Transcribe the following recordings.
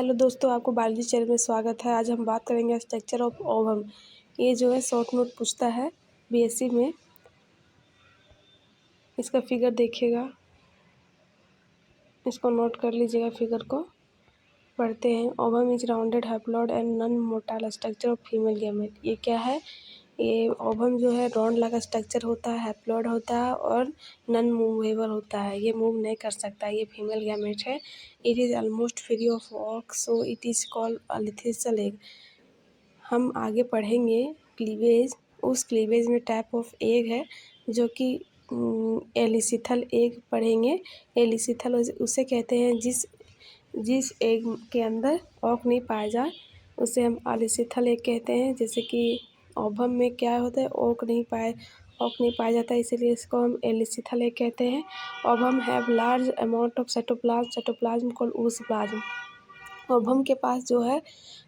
Hello दोस्तों, आपको biology channel में स्वागत है। आज हम बात करेंगे स्ट्रक्चर ऑफ ओवम। ये जो है शॉर्ट नोट पूछता है बीएससी में। इसका फिगर देखिएगा, इसको नोट कर लीजिएगा। फिगर को पढ़ते हैं। Ovum is rounded haploid and non motile structure of female gamete. ये क्या है? ये ओवम जो है राउंड लगा स्ट्रक्चर होता है, हैप्लॉइड होता है और नॉन मूवेबल होता है। ये मूव नहीं कर सकता। ये फीमेल गैमेट है। It is almost free of yolk, so it is called alecithal egg. हम आगे पढ़ेंगे क्लीवेज। उस क्लीवेज में टाइप ऑफ एग है जो कि एलिसिथल एग पढ़ेंगे। एलिसिथल उसे कहते हैं जिस एग के अंदर ऑक नहीं पाया जाए, उसे हम एलिसिथल एग कहते हैं। जैसे कि ओवम में क्या होता है, ऑक नहीं पाया जाता है, इसीलिए इसको हम एलिसिथल एग कहते हैं। Ovum have large amount of cytoplasm called oosplasm। Ovum के पास जो है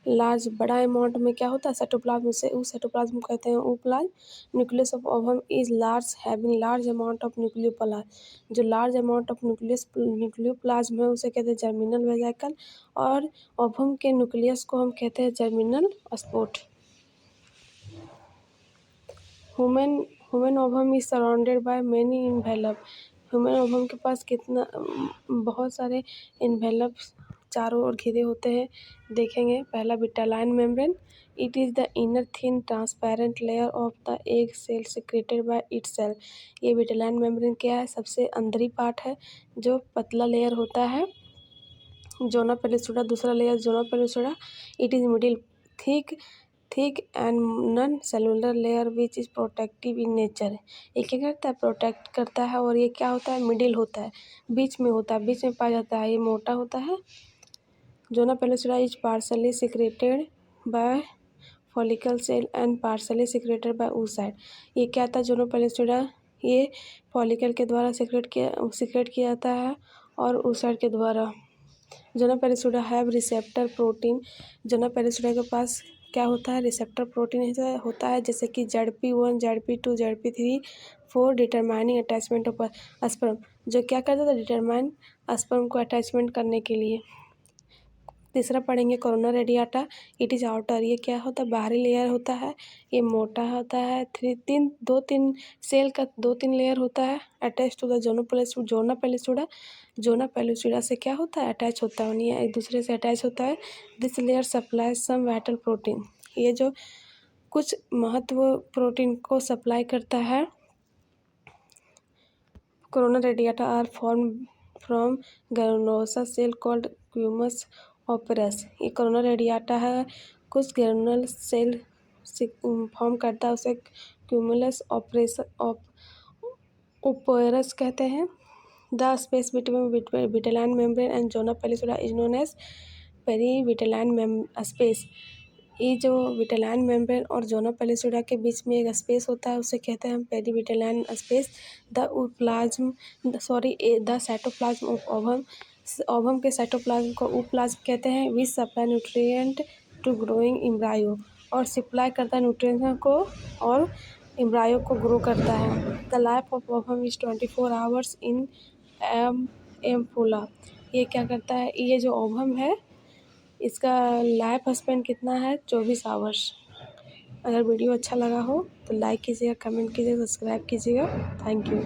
लार्ज बड़ा अमाउंट में क्या होता है, साइटोप्लाज्म। उस साइटोप्लाज्म को कहते हैं ooplasm. Nucleus of ovum is large, having large amount of nucleoplasm. जो लार्ज अमाउंट ऑफ न्यूक्लियोप्लाज्म है उसे कहते हैं जर्मिनल वेसिकल। और ओवम के न्यूक्लियस को हम कहते हैं germinal spot. Human ovum is surrounded by many envelope. Human ovum के पास बहुत सारे इन्वेलप चारों ओर घिरे होते हैं। देखेंगे, पहला vitelline membrane. It is the inner thin transparent layer of the egg cell secreted by itself. ये विटालाइन मेम्ब्रेन क्या है? सबसे अंदरी पार्ट है जो पतला लेयर होता है। जोना पेलिसुडा दूसरा layer, zona pellucida. It is middle thick and non cellular layer which is protective in nature. ये क्या करता है? प्रोटेक्ट करता है। और ये क्या होता है? मिडिल होता है, बीच में होता है, बीच में पाया जाता है। ये मोटा होता है। Zona pellucida is partly secreted by follicle cell and partly secreted by oocyte। ये क्या था? जोना पेलिसुडा ये फॉलिकल के द्वारा सिक्रेट किया जाता है और oocyte के द्वारा। Zona pellucida have receptor protein. Zona pellucida के पास क्या होता है? रिसेप्टर प्रोटीन होता है, जैसे कि ZP1, ZP2, ZP3, 4 determining attachment of sperm. जो क्या करता था? डिटरमाइन स्पर्म को अटैचमेंट करने के लिए। तीसरा पढ़ेंगे corona radiata. It is outer. ये क्या होता है? बाहरी लेयर होता है। ये मोटा होता है। दो तीन लेयर होता है attach to the zona pellucida. Zona pellucida से क्या होता है? अटैच होता है, नहीं एक दूसरे से अटैच होता है। This layer supply some vital protein. ये जो कुछ महत्व प्रोटीन को सप्लाई करता है। Corona radiata are form from granulosa cell called cumulus oophorus. ये कोरोना रेडियाटा है, कुछ ग्रैनुलर सेल फॉर्म करता है, उसे क्यूमुलस ओपेरस कहते हैं। The space between vitelline membrane and zona pellucida is known as perivitelline space. ये जो विटालाइन मेम्ब्रेन और जोना पेलिसुडा के बीच में एक स्पेस होता है, उसे कहते हैं हम perivitelline space. The cytoplasm of ovum के साइटोप्लाज्म को ooप्लाज्म कहते हैं। Which supply nutrient to growing embryo. और सप्लाई करता है न्यूट्रिएंट को और एम्ब्रायो को ग्रो करता है। The life of ovum is 24 hours in ampulla. ये क्या करता है? ये जो ओवम है इसका लाइफ स्पेन कितना है? 24 आवर्स। अगर वीडियो अच्छा लगा हो तो लाइक कीजिएगा, कमेंट कीजिएगा, सब्सक्राइब कीजिएगा। Thank you.